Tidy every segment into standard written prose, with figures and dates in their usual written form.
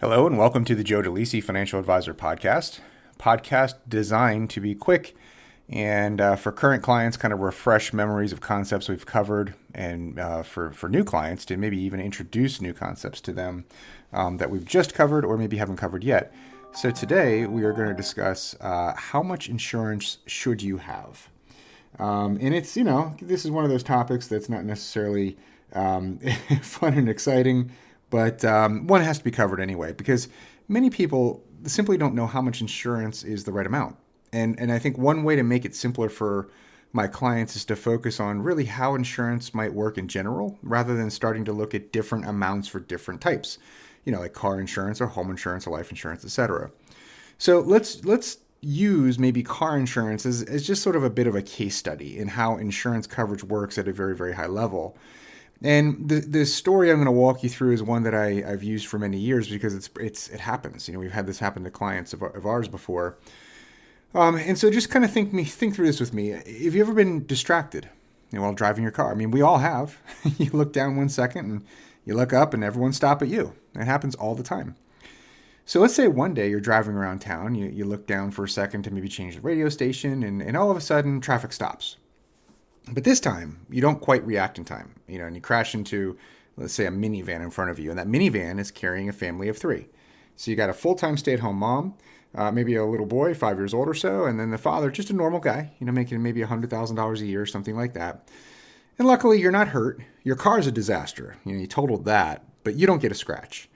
Hello and welcome to the Joe DeLisi Financial Advisor podcast designed to be quick and for current clients, kind of refresh memories of concepts we've covered, and for new clients to maybe even introduce new concepts to them that we've just covered or maybe haven't covered yet. So today we are going to discuss how much insurance should you have? And it's, this is one of those topics that's not necessarily fun and exciting, but one has to be covered anyway, because many people simply don't know how much insurance is the right amount. And I think one way to make it simpler for my clients is to focus on really how insurance might work in general, rather than starting to look at different amounts for different types, like car insurance or home insurance or life insurance, etc. So let's use maybe car insurance as just sort of a bit of a case study in how insurance coverage works at a very, very high level. And the story I'm going to walk you through is one that I've used for many years because it happens. We've had this happen to clients of ours before. And so just kind of think through this with me. Have you ever been distracted, while driving your car? I mean, we all have. You look down 1 second and you look up and everyone stop at you. It happens all the time. So let's say one day you're driving around town, you look down for a second to maybe change the radio station, and all of a sudden traffic stops. But this time, you don't quite react in time, and you crash into, let's say, a minivan in front of you. And that minivan is carrying a family of 3. So you got a full-time stay-at-home mom, maybe a little boy, 5 years old or so, and then the father, just a normal guy, making maybe $100,000 a year, something like that. And luckily, you're not hurt. Your car's a disaster. You totaled that, but you don't get a scratch.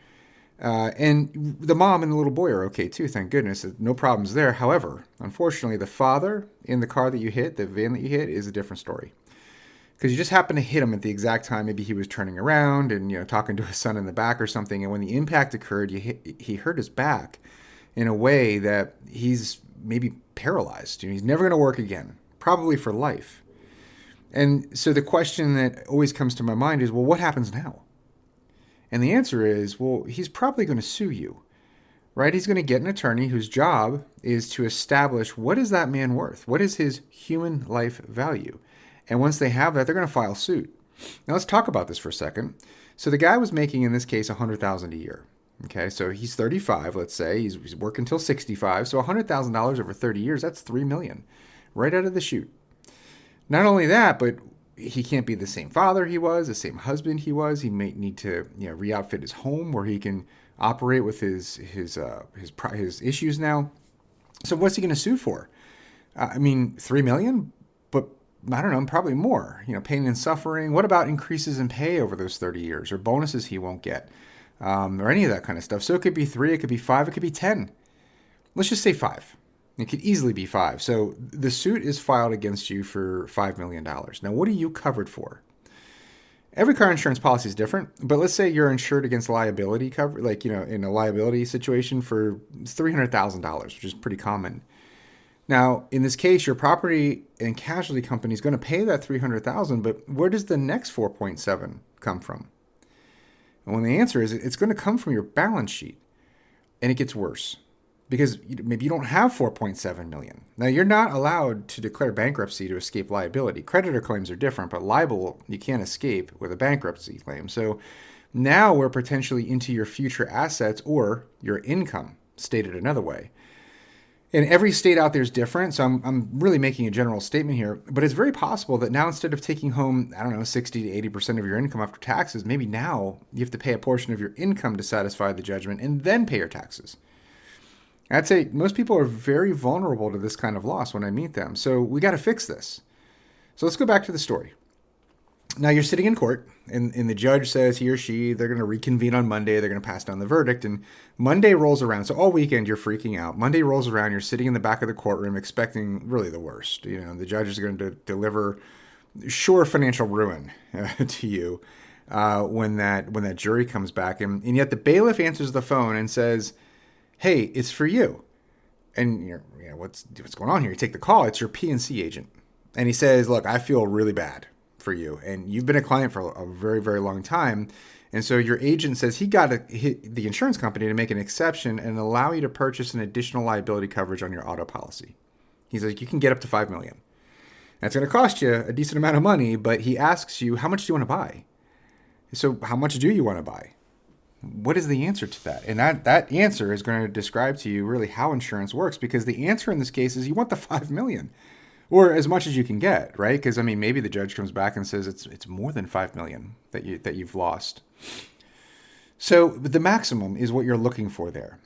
And the mom and the little boy are okay too, thank goodness. No problems there. However, unfortunately, the father in the car that you hit, the van that you hit, is a different story. Because you just happened to hit him at the exact time. Maybe he was turning around and talking to his son in the back or something. And when the impact occurred, he hurt his back in a way that he's maybe paralyzed. He's never going to work again, probably for life. And so the question that always comes to my mind is, well, what happens now? And the answer is, well, he's probably going to sue you, right? He's going to get an attorney whose job is to establish what is that man worth? What is his human life value? And once they have that, they're going to file suit. Now let's talk about this for a second. So the guy was making, in this case, $100,000 a year. Okay, so he's 35, let's say. He's working until 65. So $100,000 over 30 years, that's $3 million right out of the chute. Not only that, but he can't be the same father he was, the same husband he was. He may need to, re-outfit his home where he can operate with his issues now. So what's he going to sue for? $3 million, but I don't know, probably more. Pain and suffering. What about increases in pay over those 30 years, or bonuses he won't get, or any of that kind of stuff? So it could be 3, it could be 5, it could be 10. Let's just say 5. It could easily be 5. So the suit is filed against you for $5 million. Now, what are you covered for? Every car insurance policy is different, but let's say you're insured against liability cover, in a liability situation for $300,000, which is pretty common. Now, in this case, your property and casualty company is going to pay that $300,000, but where does the next 4.7 come from? And the answer is it's going to come from your balance sheet, and it gets worse. Because maybe you don't have $4.7 million. Now, you're not allowed to declare bankruptcy to escape liability. Creditor claims are different, but liable, you can't escape with a bankruptcy claim. So now we're potentially into your future assets or your income, stated another way. And every state out there is different, so I'm really making a general statement here. But it's very possible that now, instead of taking home, 60 to 80% of your income after taxes, maybe now you have to pay a portion of your income to satisfy the judgment and then pay your taxes. I'd say most people are very vulnerable to this kind of loss when I meet them. So we got to fix this. So let's go back to the story. Now you're sitting in court, and the judge says he or she, they're going to reconvene on Monday. They're going to pass down the verdict. And Monday rolls around. So all weekend you're freaking out. Monday rolls around. You're sitting in the back of the courtroom expecting really the worst. The judge is going to deliver sure financial ruin to you when that jury comes back. And yet the bailiff answers the phone and says, hey, it's for you. And what's going on here? You take the call. It's your P&C agent. And he says, look, I feel really bad for you. And you've been a client for a very, very long time. And so your agent says he got to hit the insurance company to make an exception and allow you to purchase an additional liability coverage on your auto policy. He's like, you can get up to $5 million. That's going to cost you a decent amount of money, but he asks you, how much do you want to buy? So how much do you want to buy? what is the answer to that? And that answer is going to describe to you really how insurance works, because the answer in this case is you want the 5 million or as much as you can get, right? Because I mean, maybe the judge comes back and says it's more than 5 million that you've lost. So the maximum is what you're looking for there.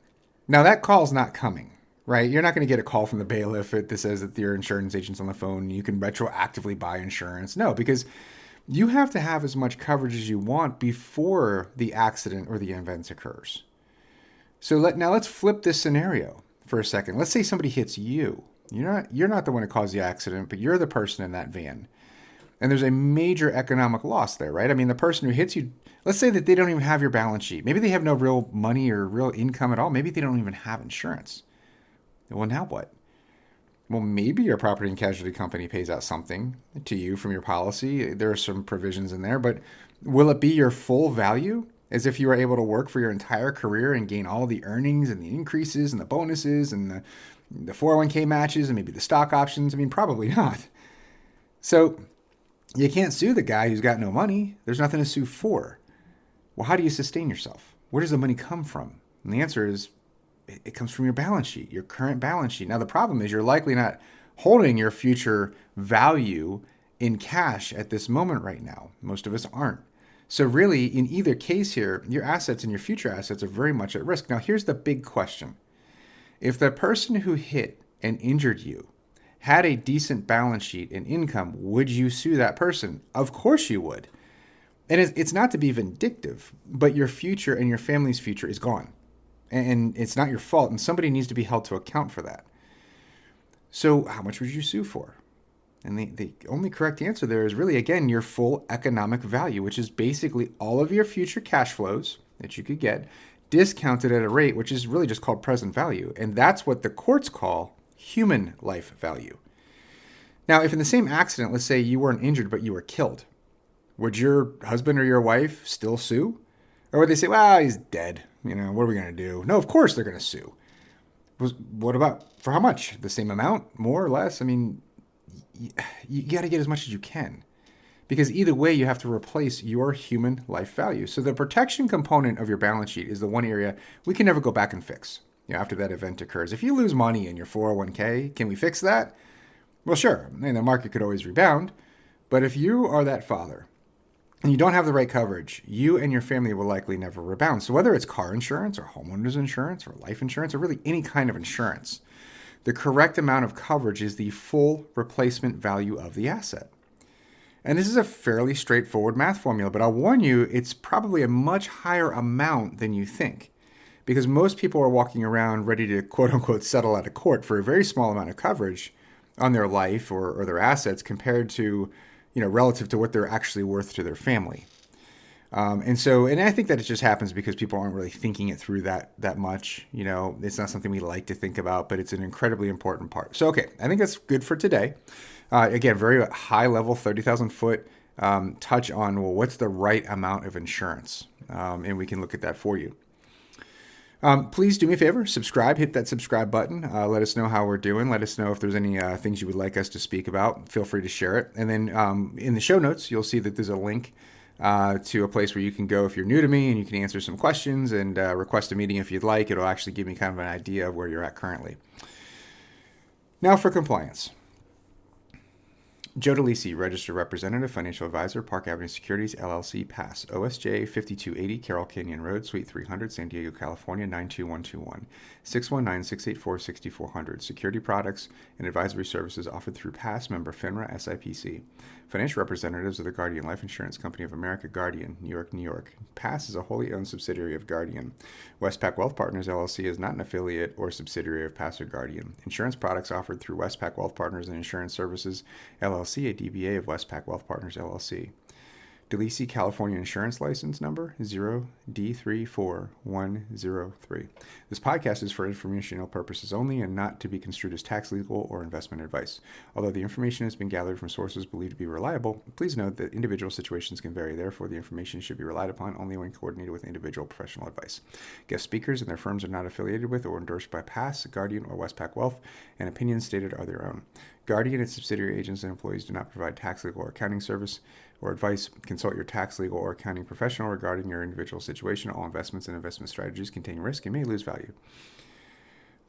Now that call's not coming, right? You're not going to get a call from the bailiff that says that your insurance agent's on the phone and you can retroactively buy insurance. No, because you have to have as much coverage as you want before the accident or the event occurs. So let's flip this scenario for a second. Let's say somebody hits you. You're not the one who caused the accident, but you're the person in that van. And there's a major economic loss there, right? I mean, the person who hits you, let's say that they don't even have your balance sheet. Maybe they have no real money or real income at all. Maybe they don't even have insurance. Well, now what? Well, maybe your property and casualty company pays out something to you from your policy. There are some provisions in there, but will it be your full value as if you were able to work for your entire career and gain all the earnings and the increases and the bonuses and the 401k matches and maybe the stock options? I mean, probably not. So you can't sue the guy who's got no money. There's nothing to sue for. Well, how do you sustain yourself? Where does the money come from? And the answer is it comes from your balance sheet, your current balance sheet. Now, the problem is you're likely not holding your future value in cash at this moment right now. Most of us aren't. So really, in either case here, your assets and your future assets are very much at risk. Now, here's the big question. If the person who hit and injured you had a decent balance sheet and income, would you sue that person? Of course you would. And it's not to be vindictive, but your future and your family's future is gone. And it's not your fault, and somebody needs to be held to account for that. So how much would you sue for? And the only correct answer there is really, again, your full economic value, which is basically all of your future cash flows that you could get discounted at a rate, which is really just called present value. And that's what the courts call human life value. Now, if in the same accident, let's say you weren't injured, but you were killed, would your husband or your wife still sue? Or would they say, well, he's dead. What are we going to do? No, of course they're going to sue. What about, for how much? The same amount? More or less? I mean, you got to get as much as you can. Because either way, you have to replace your human life value. So the protection component of your balance sheet is the one area we can never go back and fix after that event occurs. If you lose money in your 401k, can we fix that? Well, sure. And the market could always rebound. But if you are that father and you don't have the right coverage, you and your family will likely never rebound. So whether it's car insurance or homeowners insurance or life insurance or really any kind of insurance, the correct amount of coverage is the full replacement value of the asset. And this is a fairly straightforward math formula, but I'll warn you, it's probably a much higher amount than you think, because most people are walking around ready to quote unquote settle out of court for a very small amount of coverage on their life or their assets compared to, relative to what they're actually worth to their family. And I think that it just happens because people aren't really thinking it through that much. It's not something we like to think about, but it's an incredibly important part. So, okay, I think that's good for today. Again, very high level, 30,000 foot touch on, well, what's the right amount of insurance? And we can look at that for you. Please do me a favor, subscribe, hit that subscribe button. Let us know how we're doing. Let us know if there's any things you would like us to speak about. Feel free to share it. And then in the show notes, you'll see that there's a link to a place where you can go if you're new to me, and you can answer some questions and request a meeting if you'd like. It'll actually give me kind of an idea of where you're at currently. Now for compliance. Joe DeLisi, Registered Representative, Financial Advisor, Park Avenue Securities, LLC, Pass, OSJ 5280, Carroll Canyon Road, Suite 300, San Diego, California, 92121, 619-684-6400. Security products and advisory services offered through Pass, member FINRA, SIPC. Financial representatives of the Guardian Life Insurance Company of America, Guardian, New York, New York. Pass is a wholly owned subsidiary of Guardian. Westpac Wealth Partners, LLC is not an affiliate or subsidiary of Pass or Guardian. Insurance products offered through Westpac Wealth Partners and Insurance Services, LLC, a DBA of Westpac Wealth Partners, LLC. DeLisi, California Insurance License Number 0D34103. This podcast is for informational purposes only and not to be construed as tax, legal, or investment advice. Although the information has been gathered from sources believed to be reliable, please note that individual situations can vary. Therefore, the information should be relied upon only when coordinated with individual professional advice. Guest speakers and their firms are not affiliated with or endorsed by Pass, Guardian, or Westpac Wealth, and opinions stated are their own. Guardian, its subsidiary agents, and employees do not provide tax, legal, or accounting service. or advice. Consult your tax, legal, or accounting professional regarding your individual situation. All investments and investment strategies contain risk and may lose value.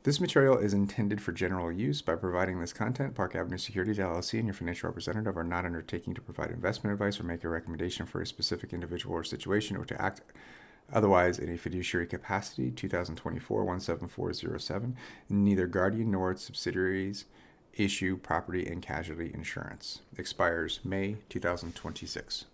This material is intended for general use. By providing this content, Park Avenue Securities LLC and your financial representative are not undertaking to provide investment advice or make a recommendation for a specific individual or situation, or to act otherwise in a fiduciary capacity. 2024-17407. Neither Guardian nor its subsidiaries issue property and casualty insurance. Expires May 2026.